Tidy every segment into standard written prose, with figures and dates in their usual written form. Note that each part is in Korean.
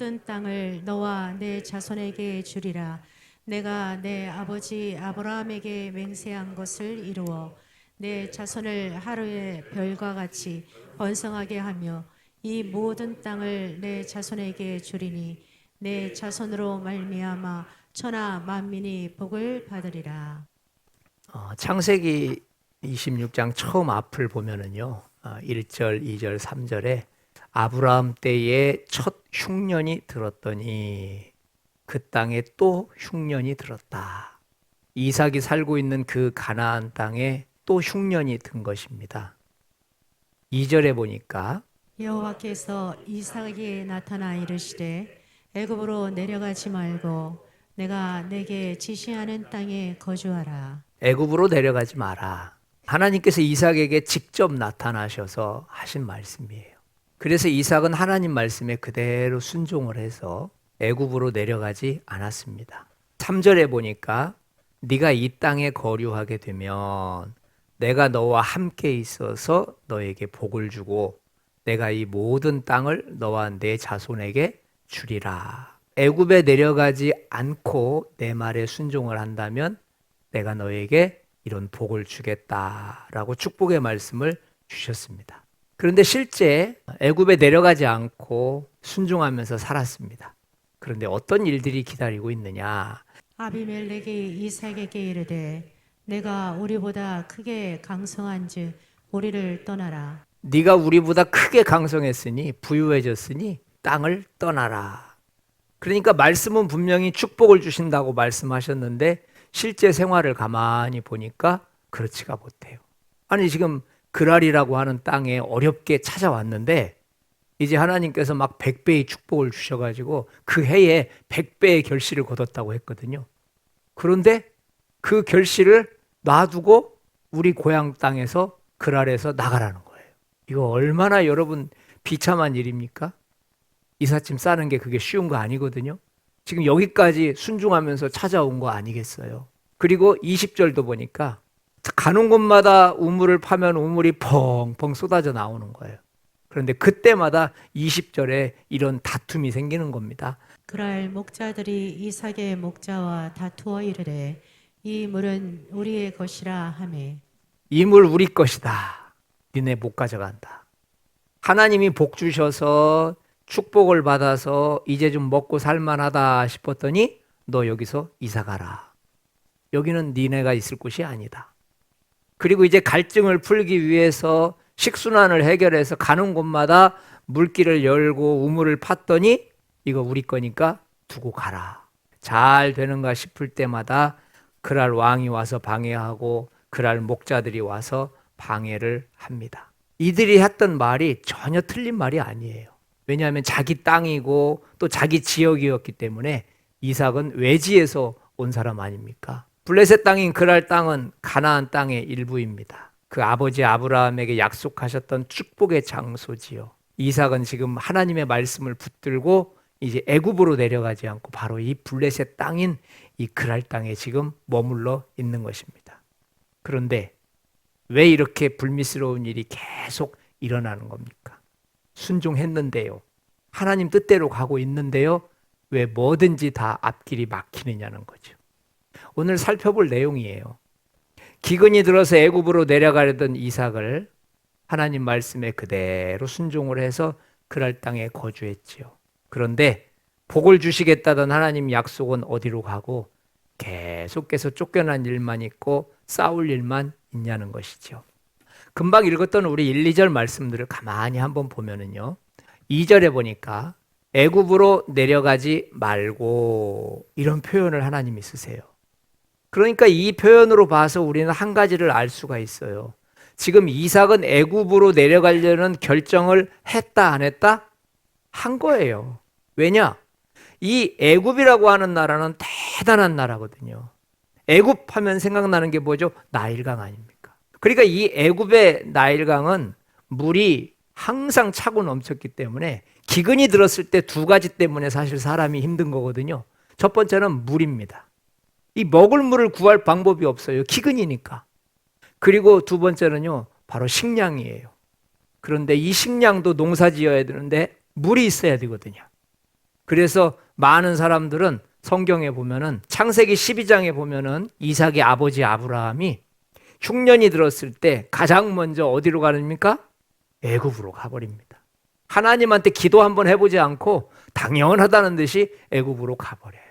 모든 땅을 너와 내 자손에게 주리라. 내가 내 아버지 아브라함에게 맹세한 것을 이루어 내 자손을 하루의 별과 같이 번성하게 하며 이 모든 땅을 내 자손에게 주리니 내 자손으로 말미암아 천하 만민이 복을 받으리라. 창세기 26장 처음 앞을 보면은요. 1절, 2절, 3절에 아브라함 때에 첫 흉년이 들었더니 그 땅에 또 흉년이 들었다. 이삭이 살고 있는 그 가나안 땅에 또 흉년이 든 것입니다. 2절에 보니까 여호와께서 이삭에게 나타나 이르시되 애굽으로 내려가지 말고 내가 내게 지시하는 땅에 거주하라. 애굽으로 내려가지 마라. 하나님께서 이삭에게 직접 나타나셔서 하신 말씀이에요. 그래서 이삭은 하나님 말씀에 그대로 순종을 해서 애굽으로 내려가지 않았습니다. 3절에 보니까 네가 이 땅에 거류하게 되면 내가 너와 함께 있어서 너에게 복을 주고 내가 이 모든 땅을 너와 내 자손에게 주리라. 애굽에 내려가지 않고 내 말에 순종을 한다면 내가 너에게 이런 복을 주겠다라고 축복의 말씀을 주셨습니다. 그런데 실제 애굽에 내려가지 않고 순종하면서 살았습니다. 그런데 어떤 일들이 기다리고 있느냐? 아비멜렉이 이삭에게 이르되 내가 우리보다 크게 강성한즉 우리를 떠나라. 네가 우리보다 크게 강성했으니 부유해졌으니 땅을 떠나라. 그러니까 말씀은 분명히 축복을 주신다고 말씀하셨는데 실제 생활을 가만히 보니까 그렇지가 못해요. 아니 지금 그랄이라고 하는 땅에 어렵게 찾아왔는데 이제 하나님께서 막 100배의 축복을 주셔가지고 그 해에 100배의 결실을 거뒀다고 했거든요. 그런데 그 결실을 놔두고 우리 고향 땅에서 그랄에서 나가라는 거예요. 이거 얼마나 여러분 비참한 일입니까? 이삿짐 싸는 게 그게 쉬운 거 아니거든요. 지금 여기까지 순종하면서 찾아온 거 아니겠어요. 그리고 20절도 보니까 가는 곳마다 우물을 파면 우물이 펑펑 쏟아져 나오는 거예요. 그런데 그때마다 20절에 이런 다툼이 생기는 겁니다. 그랄 목자들이 이삭의 목자와 다투어 이르되 이 물은 우리의 것이라 하매 이 물 우리 것이다. 니네 못 가져간다. 하나님이 복 주셔서 축복을 받아서 이제 좀 먹고 살만하다 싶었더니 너 여기서 이사 가라. 여기는 니네가 있을 곳이 아니다. 그리고 이제 갈증을 풀기 위해서 식순환을 해결해서 가는 곳마다 물길을 열고 우물을 팠더니 이거 우리 거니까 두고 가라. 잘 되는가 싶을 때마다 그랄 왕이 와서 방해하고 그랄 목자들이 와서 방해를 합니다. 이들이 했던 말이 전혀 틀린 말이 아니에요. 왜냐하면 자기 땅이고 또 자기 지역이었기 때문에 이삭은 외지에서 온 사람 아닙니까? 블레셋 땅인 그랄 땅은 가나안 땅의 일부입니다. 그 아버지 아브라함에게 약속하셨던 축복의 장소지요. 이삭은 지금 하나님의 말씀을 붙들고 이제 애굽으로 내려가지 않고 바로 이 블레셋 땅인 이 그랄 땅에 지금 머물러 있는 것입니다. 그런데 왜 이렇게 불미스러운 일이 계속 일어나는 겁니까? 순종했는데요. 하나님 뜻대로 가고 있는데요. 왜 뭐든지 다 앞길이 막히느냐는 거죠. 오늘 살펴볼 내용이에요. 기근이 들어서 애굽으로 내려가려던 이삭을 하나님 말씀에 그대로 순종을 해서 그랄 땅에 거주했지요. 그런데 복을 주시겠다던 하나님 약속은 어디로 가고 계속해서 쫓겨난 일만 있고 싸울 일만 있냐는 것이죠. 금방 읽었던 우리 1, 2절 말씀들을 가만히 한번 보면은요. 2절에 보니까 애굽으로 내려가지 말고 이런 표현을 하나님이 쓰세요. 그러니까 이 표현으로 봐서 우리는 한 가지를 알 수가 있어요. 지금 이삭은 애굽으로 내려가려는 결정을 했다 안 했다? 한 거예요. 왜냐? 이 애굽이라고 하는 나라는 대단한 나라거든요. 애굽 하면 생각나는 게 뭐죠? 나일강 아닙니까? 그러니까 이 애굽의 나일강은 물이 항상 차고 넘쳤기 때문에 기근이 들었을 때 두 가지 때문에 사실 사람이 힘든 거거든요. 첫 번째는 물입니다. 이 먹을 물을 구할 방법이 없어요. 기근이니까. 그리고 두 번째는요, 바로 식량이에요. 그런데 이 식량도 농사 지어야 되는데 물이 있어야 되거든요. 그래서 많은 사람들은 성경에 보면은 창세기 12장에 보면은 이삭의 아버지 아브라함이 흉년이 들었을 때 가장 먼저 어디로 가십니까? 애굽으로 가버립니다. 하나님한테 기도 한번 해보지 않고 당연하다는 듯이 애굽으로 가버려요.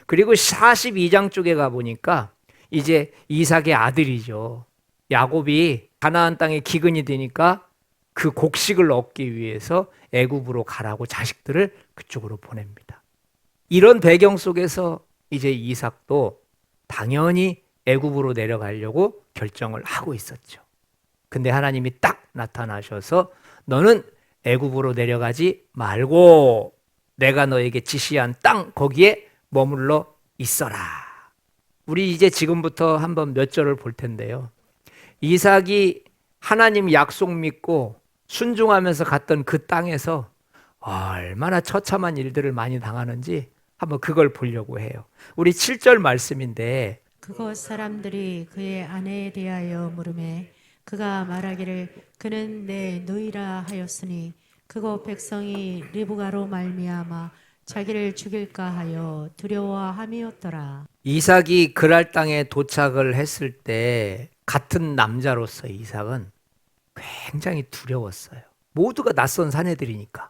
그리고 42장 쪽에 가보니까 이제 이삭의 아들이죠. 야곱이 가나안 땅에 기근이 되니까 그 곡식을 얻기 위해서 애굽으로 가라고 자식들을 그쪽으로 보냅니다. 이런 배경 속에서 이제 이삭도 당연히 애굽으로 내려가려고 결정을 하고 있었죠. 근데 하나님이 딱 나타나셔서 너는 애굽으로 내려가지 말고 내가 너에게 지시한 땅 거기에 머물러 있어라. 우리 이제 지금부터 한번 몇 절을 볼 텐데요. 이삭이 하나님 약속 믿고 순종하면서 갔던 그 땅에서 얼마나 처참한 일들을 많이 당하는지 한번 그걸 보려고 해요. 우리 7절 말씀인데 그곳 사람들이 그의 아내에 대하여 물으매 그가 말하기를 그는 내 누이라 하였으니 그곳 백성이 리브가로 말미암아 자기를 죽일까 하여 두려워함이었더라. 이삭이 그랄 땅에 도착을 했을 때 같은 남자로서 이삭은 굉장히 두려웠어요. 모두가 낯선 사내들이니까.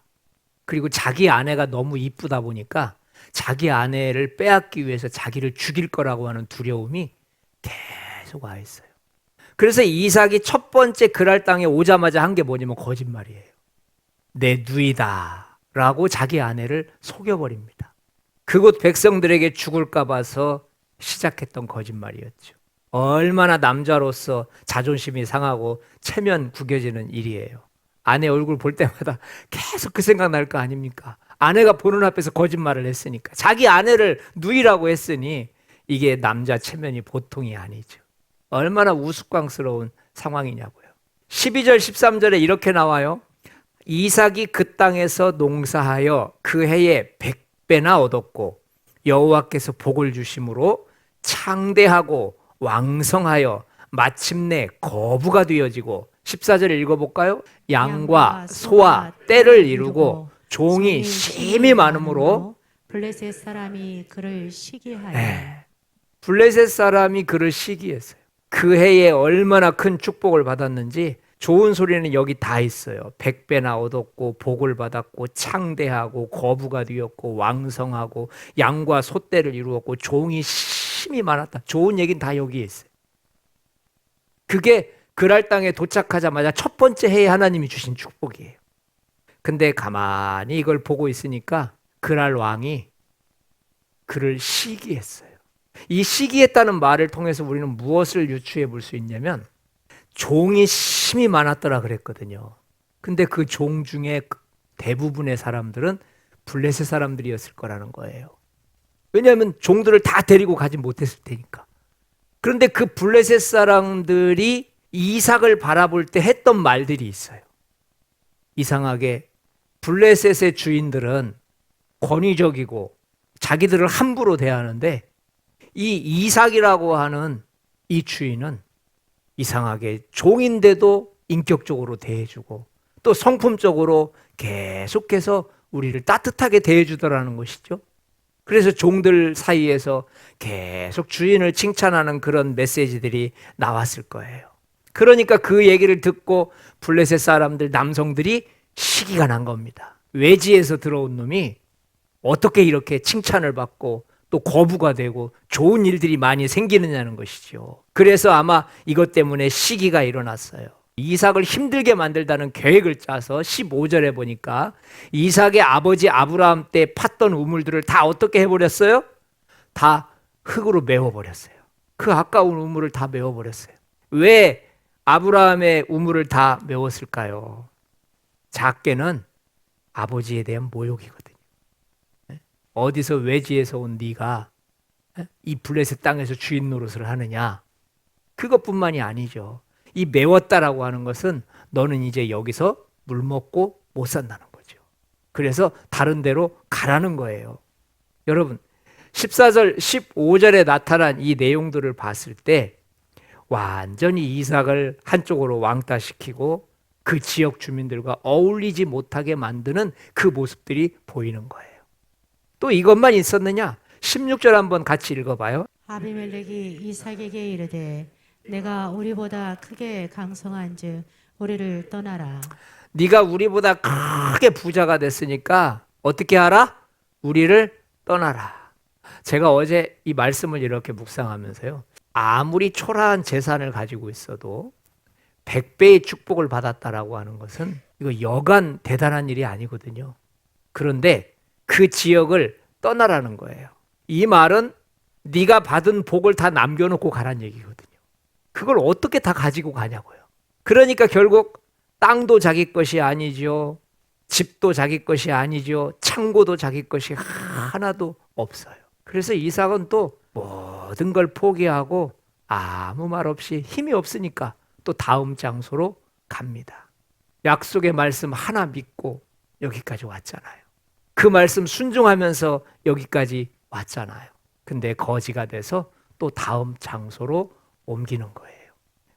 그리고 자기 아내가 너무 이쁘다 보니까 자기 아내를 빼앗기 위해서 자기를 죽일 거라고 하는 두려움이 계속 와 있어요. 그래서 이삭이 첫 번째 그랄 땅에 오자마자 한 게 뭐냐면 거짓말이에요. 내 누이다 라고 자기 아내를 속여버립니다. 그곳 백성들에게 죽을까 봐서 시작했던 거짓말이었죠. 얼마나 남자로서 자존심이 상하고 체면 구겨지는 일이에요. 아내 얼굴 볼 때마다 계속 그 생각 날 거 아닙니까? 아내가 보는 앞에서 거짓말을 했으니까. 자기 아내를 누이라고 했으니 이게 남자 체면이 보통이 아니죠. 얼마나 우스꽝스러운 상황이냐고요. 12절 13절에 이렇게 나와요. 이삭이 그 땅에서 농사하여 그 해에 100배나 얻었고 여호와께서 복을 주심으로 창대하고 왕성하여 마침내 거부가 되어지고 14절 읽어볼까요? 양과 소와 떼를 이루고 종이 심히 많으므로 블레셋 사람이 그를 시기하여 블레셋 사람이 그를 시기했어요. 그 해에 얼마나 큰 축복을 받았는지 좋은 소리는 여기 다 있어요. 100배나 얻었고 복을 받았고 창대하고 거부가 되었고 왕성하고 양과 소떼를 이루었고 종이 심히 많았다. 좋은 얘기는 다 여기에 있어요. 그게 그랄 땅에 도착하자마자 첫 번째 해에 하나님이 주신 축복이에요. 근데 가만히 이걸 보고 있으니까 그랄 왕이 그를 시기했어요. 이 시기했다는 말을 통해서 우리는 무엇을 유추해 볼 수 있냐면 종이 심히 많았더라 그랬거든요. 근데 그 종 중에 대부분의 사람들은 블레셋 사람들이었을 거라는 거예요. 왜냐하면 종들을 다 데리고 가지 못했을 테니까. 그런데 그 블레셋 사람들이 이삭을 바라볼 때 했던 말들이 있어요. 이상하게 블레셋의 주인들은 권위적이고 자기들을 함부로 대하는데 이 이삭이라고 하는 이 주인은 이상하게 종인데도 인격적으로 대해주고 또 성품적으로 계속해서 우리를 따뜻하게 대해주더라는 것이죠. 그래서 종들 사이에서 계속 주인을 칭찬하는 그런 메시지들이 나왔을 거예요. 그러니까 그 얘기를 듣고 블레셋 사람들 남성들이 시기가 난 겁니다. 외지에서 들어온 놈이 어떻게 이렇게 칭찬을 받고 또 거부가 되고 좋은 일들이 많이 생기느냐는 것이죠. 그래서 아마 이것 때문에 시기가 일어났어요. 이삭을 힘들게 만들다는 계획을 짜서 15절에 보니까 이삭의 아버지 아브라함 때 팠던 우물들을 다 어떻게 해버렸어요? 다 흙으로 메워버렸어요. 그 아까운 우물을 다 메워버렸어요. 왜 아브라함의 우물을 다 메웠을까요? 작게는 아버지에 대한 모욕이거든요. 어디서 외지에서 온 네가 이 블레셋 땅에서 주인 노릇을 하느냐? 그것뿐만이 아니죠. 이 메웠다라고 하는 것은 너는 이제 여기서 물 먹고 못 산다는 거죠. 그래서 다른 데로 가라는 거예요. 여러분 14절 15절에 나타난 이 내용들을 봤을 때 완전히 이삭을 한쪽으로 왕따시키고 그 지역 주민들과 어울리지 못하게 만드는 그 모습들이 보이는 거예요. 또 이것만 있었느냐? 16절 한번 같이 읽어봐요. 아비멜렉이 이삭에게 이르되 내가 우리보다 크게 강성한즉 우리를 떠나라. 네가 우리보다 크게 부자가 됐으니까 어떻게 하라? 우리를 떠나라. 제가 어제 이 말씀을 이렇게 묵상하면서요. 아무리 초라한 재산을 가지고 있어도 100배의 축복을 받았다라고 하는 것은 이거 여간 대단한 일이 아니거든요. 그런데 그 지역을 떠나라는 거예요. 이 말은 네가 받은 복을 다 남겨놓고 가란 얘기거든요. 그걸 어떻게 다 가지고 가냐고요. 그러니까 결국 땅도 자기 것이 아니죠. 집도 자기 것이 아니죠. 창고도 자기 것이 하나도 없어요. 그래서 이삭은 또 모든 걸 포기하고 아무 말 없이 힘이 없으니까 또 다음 장소로 갑니다. 약속의 말씀 하나 믿고 여기까지 왔잖아요. 그 말씀 순종하면서 여기까지 왔잖아요. 근데 거지가 돼서 또 다음 장소로 옮기는 거예요.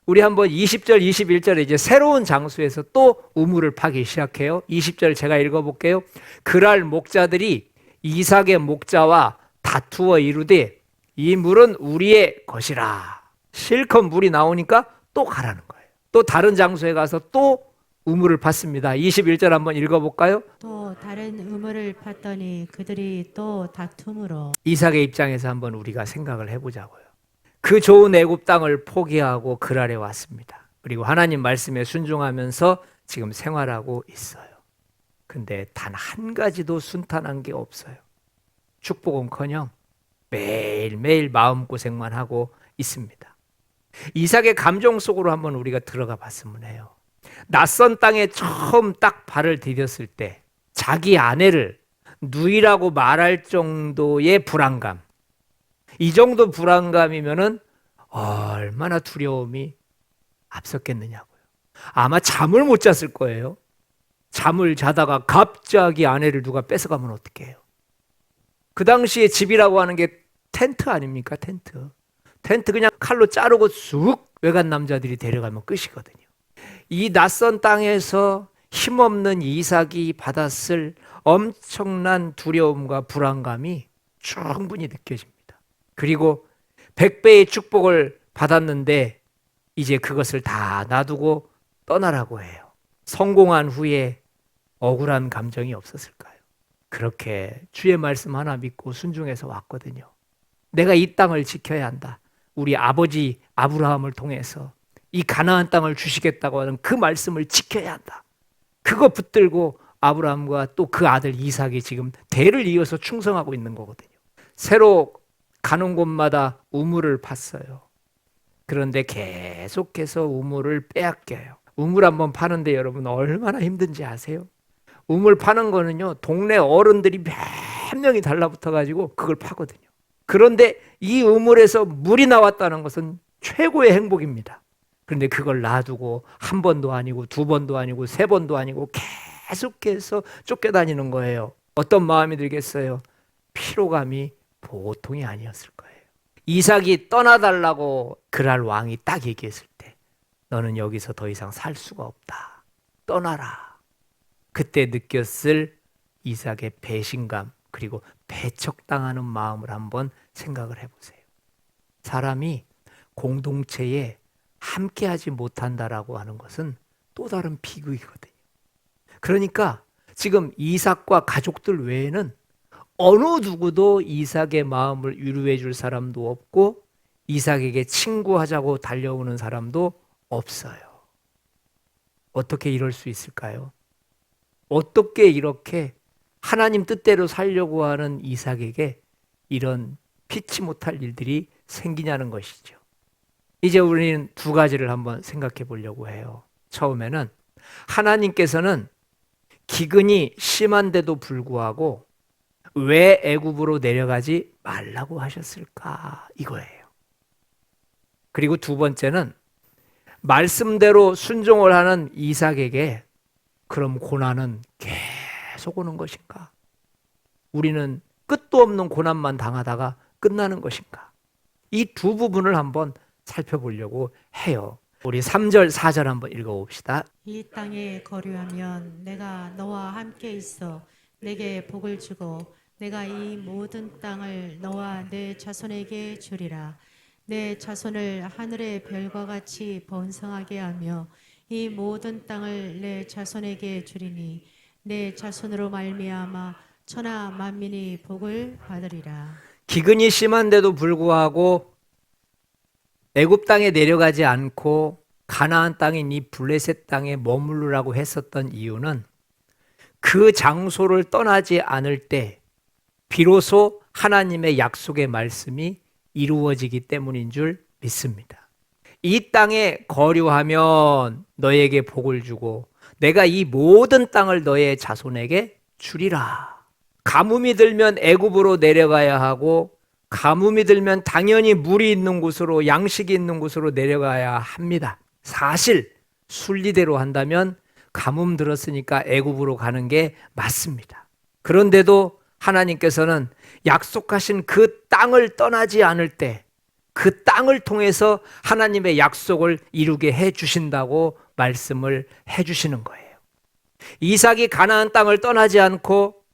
우리 한번 20절, 21절에 이제 새로운 장소에서 또 우물을 파기 시작해요. 20절 제가 읽어볼게요. 그랄 목자들이 이삭의 목자와 다투어 이르되 이 물은 우리의 것이라. 실컷 물이 나오니까 또 가라는 거예요. 또 다른 장소에 가서 또 우물을 팠습니다. 21절 한번 읽어볼까요? 또 다른 우물을 팠더니 그들이 또 다툼으로. 이삭의 입장에서 한번 우리가 생각을 해보자고요. 그 좋은 애굽 땅을 포기하고 그랄에 왔습니다. 그리고 하나님 말씀에 순종하면서 지금 생활하고 있어요. 근데 단 한 가지도 순탄한 게 없어요. 축복은커녕 매일매일 마음고생만 하고 있습니다. 이삭의 감정 속으로 한번 우리가 들어가 봤으면 해요. 낯선 땅에 처음 딱 발을 디뎠을 때 자기 아내를 누이라고 말할 정도의 불안감, 이 정도 불안감이면은 얼마나 두려움이 앞섰겠느냐고요. 아마 잠을 못 잤을 거예요. 잠을 자다가 갑자기 아내를 누가 뺏어가면 어떡해요? 그 당시에 집이라고 하는 게 텐트 아닙니까? 텐트. 텐트 그냥 칼로 자르고 쑥 외간 남자들이 데려가면 끝이거든요. 이 낯선 땅에서 힘없는 이삭이 받았을 엄청난 두려움과 불안감이 충분히 느껴집니다. 그리고 100배의 축복을 받았는데 이제 그것을 다 놔두고 떠나라고 해요. 성공한 후에 억울한 감정이 없었을까요? 그렇게 주의 말씀 하나 믿고 순종해서 왔거든요. 내가 이 땅을 지켜야 한다. 우리 아버지 아브라함을 통해서 이 가나안 땅을 주시겠다고 하는 그 말씀을 지켜야 한다. 그거 붙들고 아브라함과 또 그 아들 이삭이 지금 대를 이어서 충성하고 있는 거거든요. 새로 가는 곳마다 우물을 팠어요. 그런데 계속해서 우물을 빼앗겨요. 우물 한번 파는데 여러분 얼마나 힘든지 아세요? 우물 파는 거는요, 동네 어른들이 몇 명이 달라붙어 가지고 그걸 파거든요. 그런데 이 우물에서 물이 나왔다는 것은 최고의 행복입니다. 그런데 그걸 놔두고 한 번도 아니고 두 번도 아니고 세 번도 아니고 계속해서 쫓겨다니는 거예요. 어떤 마음이 들겠어요? 피로감이 보통이 아니었을 거예요. 이삭이 떠나달라고 그랄 왕이 딱 얘기했을 때 너는 여기서 더 이상 살 수가 없다. 떠나라. 그때 느꼈을 이삭의 배신감 그리고 배척당하는 마음을 한번 생각을 해보세요. 사람이 공동체에 함께하지 못한다라고 하는 것은 또 다른 비극이거든요. 그러니까 지금 이삭과 가족들 외에는 어느 누구도 이삭의 마음을 위로해 줄 사람도 없고 이삭에게 친구하자고 달려오는 사람도 없어요. 어떻게 이럴 수 있을까요? 어떻게 이렇게 하나님 뜻대로 살려고 하는 이삭에게 이런 피치 못할 일들이 생기냐는 것이죠. 이제 우리는 두 가지를 한번 생각해 보려고 해요. 처음에는 하나님께서는 기근이 심한데도 불구하고 왜 애굽으로 내려가지 말라고 하셨을까? 이거예요. 그리고 두 번째는 말씀대로 순종을 하는 이삭에게 그럼 고난은 계속 오는 것인가? 우리는 끝도 없는 고난만 당하다가 끝나는 것인가? 이 두 부분을 한번 살펴보려고 해요. 우리 3절, 4절 한번 읽어봅시다. 이 땅에 거류하면 내가 너와 함께 있어 내게 복을 주고 내가 이 모든 땅을 너와 내 자손에게 주리라. 내 자손을 하늘의 별과 같이 번성하게 하며 이 모든 땅을 내 자손에게 주리니 내 자손으로 말미암아 천하 만민이 복을 받으리라. 기근이 심한데도 불구하고 애굽 땅에 내려가지 않고 가나안 땅인 이 블레셋 땅에 머무르라고 했었던 이유는 그 장소를 떠나지 않을 때 비로소 하나님의 약속의 말씀이 이루어지기 때문인 줄 믿습니다. 이 땅에 거류하면 너에게 복을 주고 내가 이 모든 땅을 너의 자손에게 주리라. 가뭄이 들면 애굽으로 내려가야 하고 가뭄이 들면 당연히 물이 있는 곳으로 양식이 있는 곳으로 내려가야 합니다. 사실 순리대로 한다면 가뭄 들었으니까 애굽으로 가는 게 맞습니다. 그런데도 하나님께서는 약속하신 그 땅을 떠나지 않을 때 그 땅을 통해서 하나님의 약속을 이루게 해 주신다고 말씀을 해 주시는 거예요. 이삭이 가나안 땅을 떠나지 않고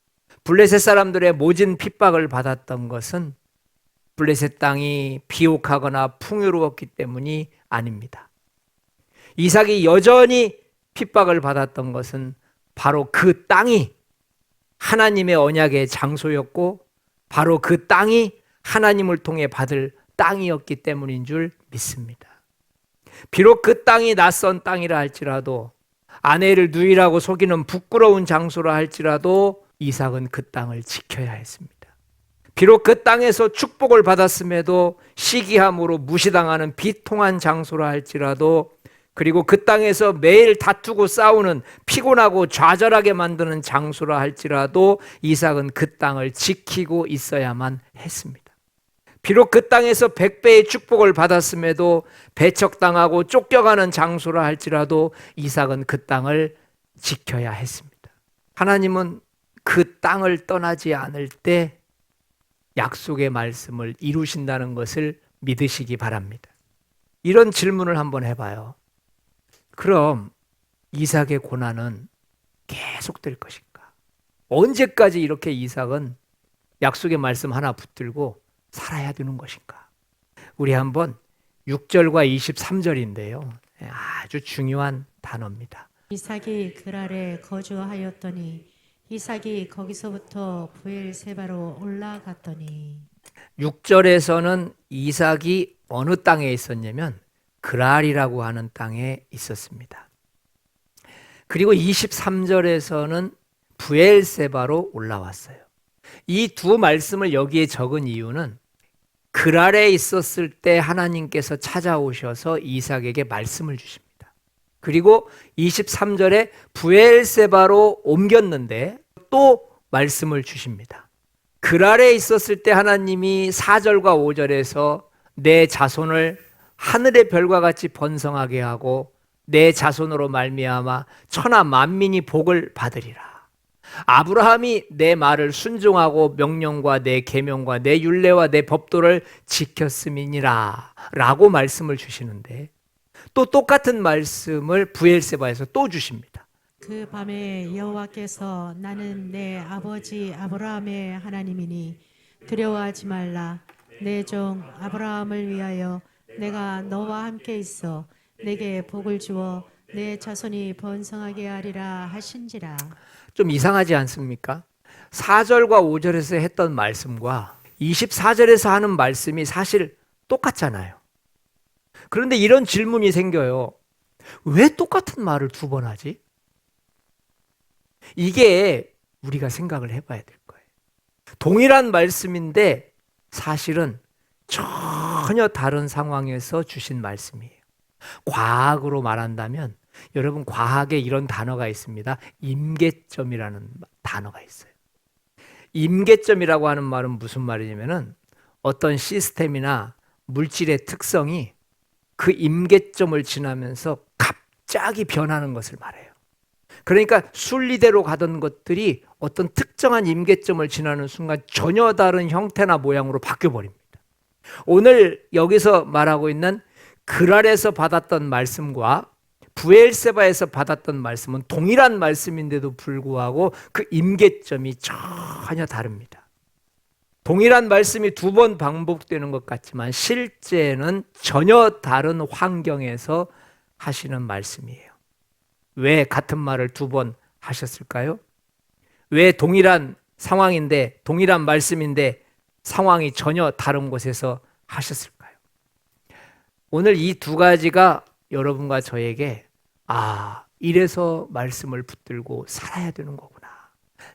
블레셋 사람들의 모진 핍박을 받았던 것은 블레셋 땅이 비옥하거나 풍요로웠기 때문이 아닙니다. 이삭이 여전히 핍박을 받았던 것은 바로 그 땅이 하나님의 언약의 장소였고 바로 그 땅이 하나님을 통해 받을 땅이었기 때문인 줄 믿습니다. 비록 그 땅이 낯선 땅이라 할지라도 아내를 누이라고 속이는 부끄러운 장소라 할지라도 이삭은 그 땅을 지켜야 했습니다. 비록 그 땅에서 축복을 받았음에도 시기함으로 무시당하는 비통한 장소라 할지라도 그리고 그 땅에서 매일 다투고 싸우는 피곤하고 좌절하게 만드는 장소라 할지라도 이삭은 그 땅을 지키고 있어야만 했습니다. 비록 그 땅에서 100배의 축복을 받았음에도 배척당하고 쫓겨가는 장소라 할지라도 이삭은 그 땅을 지켜야 했습니다. 하나님은 그 땅을 떠나지 않을 때 약속의 말씀을 이루신다는 것을 믿으시기 바랍니다. 이런 질문을 한번 해봐요. 그럼 이삭의 고난은 계속될 것인가? 언제까지 이렇게 이삭은 약속의 말씀 하나 붙들고 살아야 되는 것인가? 우리 한번 6절과 23절인데요. 아주 중요한 단어입니다. 이삭이 그랄에 거주하였더니 이삭이 거기서부터 브엘세바로 올라갔더니 6절에서는 이삭이 어느 땅에 있었냐면 그랄이라고 하는 땅에 있었습니다. 그리고 23절에서는 브엘세바로 올라왔어요. 이 두 말씀을 여기에 적은 이유는 그랄에 있었을 때 하나님께서 찾아오셔서 이삭에게 말씀을 주십니다. 그리고 23절에 브엘세바로 옮겼는데 또 말씀을 주십니다. 그랄에 있었을 때 하나님이 4절과 5절에서 내 자손을 하늘의 별과 같이 번성하게 하고 내 자손으로 말미암아 천하 만민이 복을 받으리라. 아브라함이 내 말을 순종하고 명령과 내 계명과 내 율례와 내 법도를 지켰음이니라 라고 말씀을 주시는데 또 똑같은 말씀을 브엘세바에서 또 주십니다. 그 밤에 여호와께서 나는 내 아버지 아브라함의 하나님이니 두려워하지 말라. 내 종 아브라함을 위하여 내가 너와 함께 있어 내게 복을 주어 내 자손이 번성하게 하리라 하신지라. 좀 이상하지 않습니까? 4절과 5절에서 했던 말씀과 24절에서 하는 말씀이 사실 똑같잖아요. 그런데 이런 질문이 생겨요. 왜 똑같은 말을 두 번 하지? 이게 우리가 생각을 해봐야 될 거예요. 동일한 말씀인데 사실은 전혀 다른 상황에서 주신 말씀이에요. 과학으로 말한다면 여러분 과학에 이런 단어가 있습니다. 임계점이라는 단어가 있어요. 임계점이라고 하는 말은 무슨 말이냐면은 어떤 시스템이나 물질의 특성이 그 임계점을 지나면서 갑자기 변하는 것을 말해요. 그러니까 순리대로 가던 것들이 어떤 특정한 임계점을 지나는 순간 전혀 다른 형태나 모양으로 바뀌어버립니다. 오늘 여기서 말하고 있는 그랄에서 받았던 말씀과 브엘세바에서 받았던 말씀은 동일한 말씀인데도 불구하고 그 임계점이 전혀 다릅니다. 동일한 말씀이 두 번 반복되는 것 같지만 실제는 전혀 다른 환경에서 하시는 말씀이에요. 왜 같은 말을 두 번 하셨을까요? 왜 동일한 상황인데, 동일한 말씀인데 상황이 전혀 다른 곳에서 하셨을까요? 오늘 이 두 가지가 여러분과 저에게 이래서 말씀을 붙들고 살아야 되는 거구나.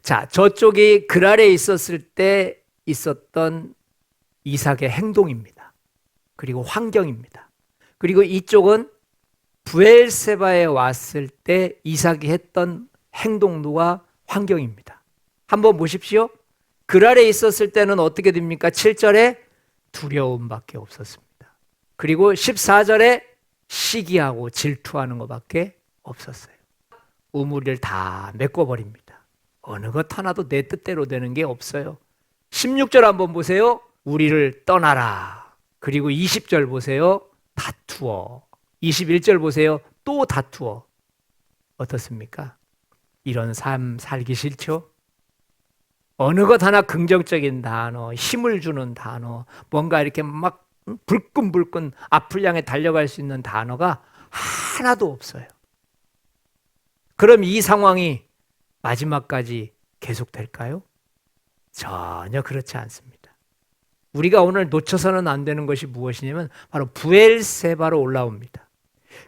자, 저쪽이 그랄에 있었을 때 있었던 이삭의 행동입니다. 그리고 환경입니다. 그리고 이쪽은 브엘세바에 왔을 때 이삭이 했던 행동과 환경입니다. 한번 보십시오. 그랄에 있었을 때는 어떻게 됩니까? 7절에 두려움밖에 없었습니다. 그리고 14절에 시기하고 질투하는 것밖에 없었어요. 우물을 다 메꿔버립니다. 어느 것 하나도 내 뜻대로 되는 게 없어요. 16절 한번 보세요. 우리를 떠나라. 그리고 20절 보세요. 다투어. 21절 보세요. 또 다투어. 어떻습니까? 이런 삶 살기 싫죠? 어느 것 하나 긍정적인 단어, 힘을 주는 단어, 뭔가 이렇게 막 불끈불끈 앞을 향해 달려갈 수 있는 단어가 하나도 없어요. 그럼 이 상황이 마지막까지 계속될까요? 전혀 그렇지 않습니다. 우리가 오늘 놓쳐서는 안 되는 것이 무엇이냐면 바로 브엘세바로 올라옵니다.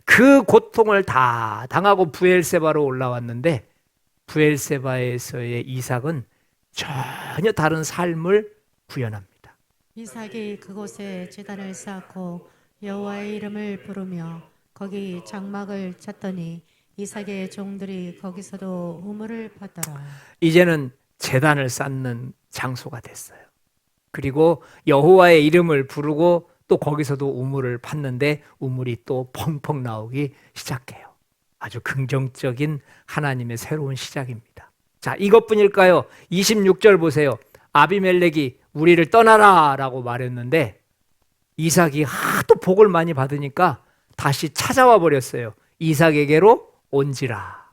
그 고통을 다 당하고 브엘세바로 올라왔는데 브엘세바에서의 이삭은 전혀 다른 삶을 구현합니다. 이삭이 그곳에 제단을 쌓고 여호와의 이름을 부르며 거기 장막을 쳤더니 이삭의 종들이 거기서도 우물을 받더라. 이제는 제단을 쌓는 장소가 됐어요. 그리고 여호와의 이름을 부르고 또 거기서도 우물을 팠는데 우물이 또 펑펑 나오기 시작해요. 아주 긍정적인 하나님의 새로운 시작입니다. 자, 이것뿐일까요? 26절 보세요. 아비멜렉이 우리를 떠나라 라고 말했는데 이삭이 하도 복을 많이 받으니까 다시 찾아와 버렸어요. 이삭에게로 온지라.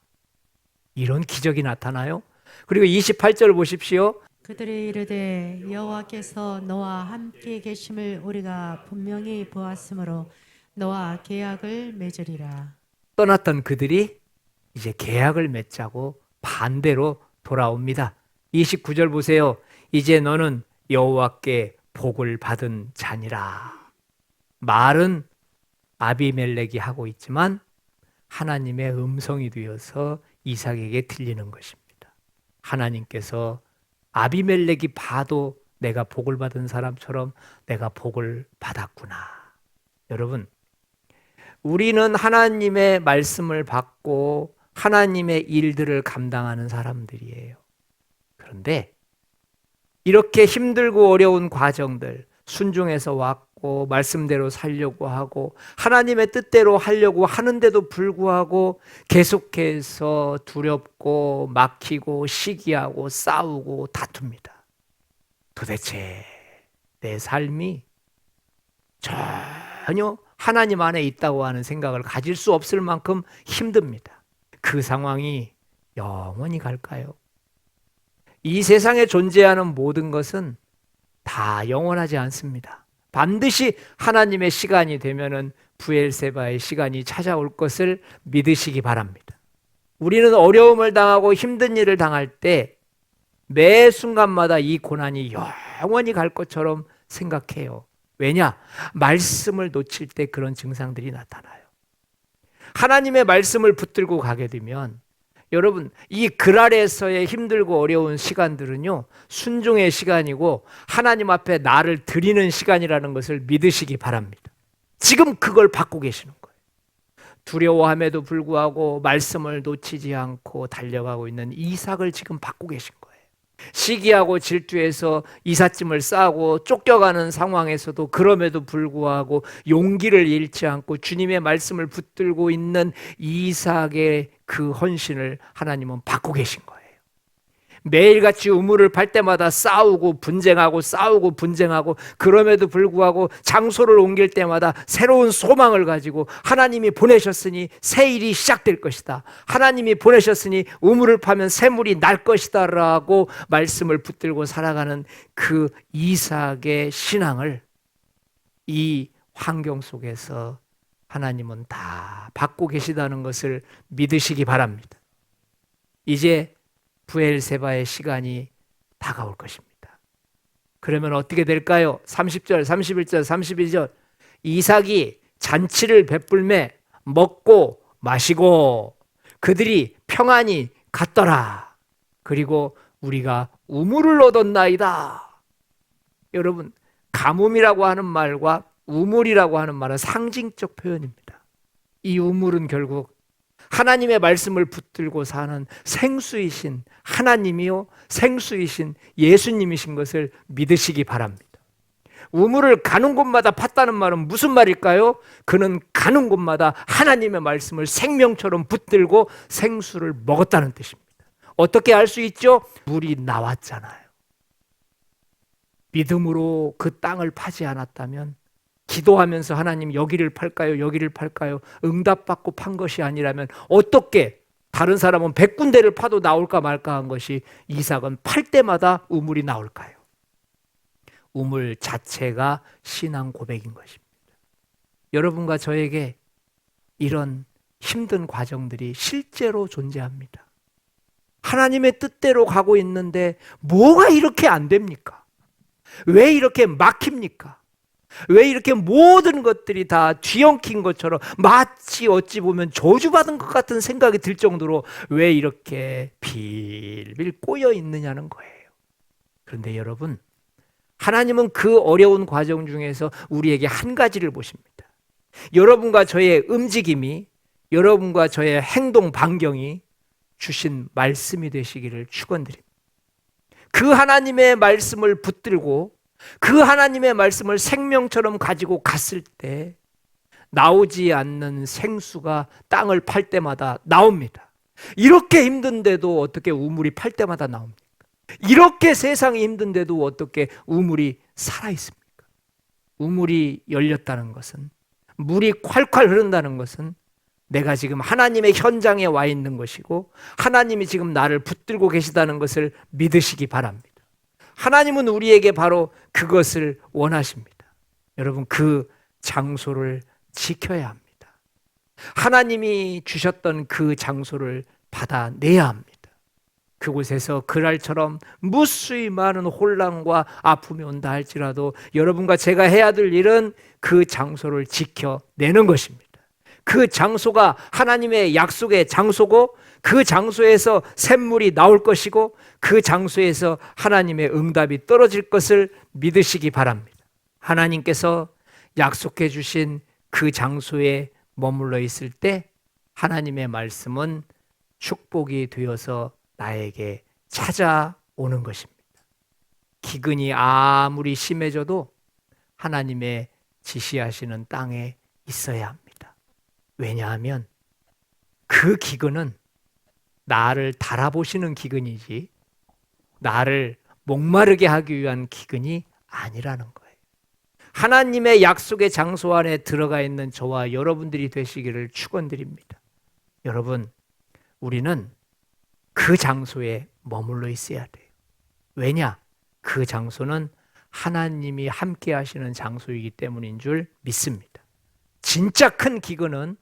이런 기적이 나타나요. 그리고 28절 보십시오. 그들이 이르되 여호와께서 너와 함께 계심을 우리가 분명히 보았으므로 너와 계약을 맺으리라. 떠났던 그들이 이제 계약을 맺자고 반대로 돌아옵니다. 29절 보세요. 이제 너는 여호와께 복을 받은 자니라. 말은 아비멜렉이 하고 있지만 하나님의 음성이 되어서 이삭에게 들리는 것입니다. 하나님께서 아비멜렉이 봐도 내가 복을 받은 사람처럼 내가 복을 받았구나. 여러분, 우리는 하나님의 말씀을 받고 하나님의 일들을 감당하는 사람들이에요. 그런데 이렇게 힘들고 어려운 과정들, 순종해서 왔고 말씀대로 살려고 하고 하나님의 뜻대로 하려고 하는데도 불구하고 계속해서 두렵고 막히고 시기하고 싸우고 다툽니다. 도대체 내 삶이 전혀 하나님 안에 있다고 하는 생각을 가질 수 없을 만큼 힘듭니다. 그 상황이 영원히 갈까요? 이 세상에 존재하는 모든 것은 다 영원하지 않습니다. 반드시 하나님의 시간이 되면은 브엘세바의 시간이 찾아올 것을 믿으시기 바랍니다. 우리는 어려움을 당하고 힘든 일을 당할 때 매 순간마다 이 고난이 영원히 갈 것처럼 생각해요. 왜냐? 말씀을 놓칠 때 그런 증상들이 나타나요. 하나님의 말씀을 붙들고 가게 되면 여러분, 이 그랄에서의 힘들고 어려운 시간들은요, 순종의 시간이고 하나님 앞에 나를 드리는 시간이라는 것을 믿으시기 바랍니다. 지금 그걸 받고 계시는 거예요. 두려워함에도 불구하고 말씀을 놓치지 않고 달려가고 있는 이삭을 지금 받고 계신 거예요. 시기하고 질투해서 이삿짐을 싸고 쫓겨가는 상황에서도 그럼에도 불구하고 용기를 잃지 않고 주님의 말씀을 붙들고 있는 이삭의 그 헌신을 하나님은 받고 계신 거예요. 매일같이 우물을 팔 때마다 싸우고 분쟁하고 그럼에도 불구하고 장소를 옮길 때마다 새로운 소망을 가지고 하나님이 보내셨으니 새 일이 시작될 것이다. 하나님이 보내셨으니 우물을 파면 샘물이 날 것이다 라고 말씀을 붙들고 살아가는 그 이삭의 신앙을 이 환경 속에서 하나님은 다 받고 계시다는 것을 믿으시기 바랍니다. 이제 브엘세바의 시간이 다가올 것입니다. 그러면 어떻게 될까요? 30절, 31절, 32절 이삭이 잔치를 베풀매 먹고 마시고 그들이 평안히 갔더라. 그리고 우리가 우물을 얻었나이다. 여러분, 가뭄이라고 하는 말과 우물이라고 하는 말은 상징적 표현입니다. 이 우물은 결국 하나님의 말씀을 붙들고 사는 생수이신 하나님이요 생수이신 예수님이신 것을 믿으시기 바랍니다. 우물을 가는 곳마다 팠다는 말은 무슨 말일까요? 그는 가는 곳마다 하나님의 말씀을 생명처럼 붙들고 생수를 먹었다는 뜻입니다. 어떻게 알 수 있죠? 물이 나왔잖아요. 믿음으로 그 땅을 파지 않았다면 기도하면서 하나님 여기를 팔까요? 여기를 팔까요? 응답받고 판 것이 아니라면 어떻게 다른 사람은 100군데를 파도 나올까 말까 한 것이 이삭은 팔 때마다 우물이 나올까요? 우물 자체가 신앙 고백인 것입니다. 여러분과 저에게 이런 힘든 과정들이 실제로 존재합니다. 하나님의 뜻대로 가고 있는데 뭐가 이렇게 안 됩니까? 왜 이렇게 막힙니까? 왜 이렇게 모든 것들이 다 뒤엉킨 것처럼 마치 어찌 보면 저주받은 것 같은 생각이 들 정도로 왜 이렇게 빌빌 꼬여 있느냐는 거예요. 그런데 여러분, 하나님은 그 어려운 과정 중에서 우리에게 한 가지를 보십니다. 여러분과 저의 움직임이, 여러분과 저의 행동 반경이 주신 말씀이 되시기를 축원드립니다. 그 하나님의 말씀을 붙들고 그 하나님의 말씀을 생명처럼 가지고 갔을 때 나오지 않는 생수가 땅을 팔 때마다 나옵니다. 이렇게 힘든데도 어떻게 우물이 팔 때마다 나옵니까? 이렇게 세상이 힘든데도 어떻게 우물이 살아있습니까? 우물이 열렸다는 것은, 물이 콸콸 흐른다는 것은 내가 지금 하나님의 현장에 와 있는 것이고 하나님이 지금 나를 붙들고 계시다는 것을 믿으시기 바랍니다. 하나님은 우리에게 바로 그것을 원하십니다. 여러분, 그 장소를 지켜야 합니다. 하나님이 주셨던 그 장소를 받아내야 합니다. 그곳에서 그날처럼 무수히 많은 혼란과 아픔이 온다 할지라도 여러분과 제가 해야 될 일은 그 장소를 지켜내는 것입니다. 그 장소가 하나님의 약속의 장소고 그 장소에서 샘물이 나올 것이고 그 장소에서 하나님의 응답이 떨어질 것을 믿으시기 바랍니다. 하나님께서 약속해 주신 그 장소에 머물러 있을 때 하나님의 말씀은 축복이 되어서 나에게 찾아오는 것입니다. 기근이 아무리 심해져도 하나님의 지시하시는 땅에 있어야 합니다. 왜냐하면 그 기근은 나를 달아보시는 기근이지 나를 목마르게 하기 위한 기근이 아니라는 거예요. 하나님의 약속의 장소 안에 들어가 있는 저와 여러분들이 되시기를 축원드립니다. 여러분, 우리는 그 장소에 머물러 있어야 돼요. 왜냐? 그 장소는 하나님이 함께 하시는 장소이기 때문인 줄 믿습니다. 진짜 큰 기근은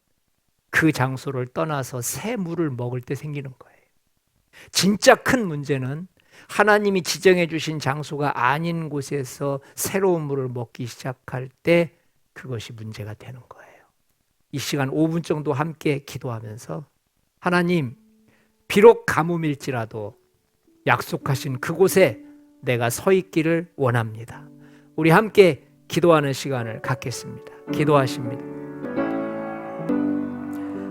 그 장소를 떠나서 새 물을 먹을 때 생기는 거예요. 진짜 큰 문제는 하나님이 지정해 주신 장소가 아닌 곳에서 새로운 물을 먹기 시작할 때 그것이 문제가 되는 거예요. 이 시간 5분 정도 함께 기도하면서 하나님, 비록 가뭄일지라도 약속하신 그곳에 내가 서 있기를 원합니다. 우리 함께 기도하는 시간을 갖겠습니다. 기도하십니다.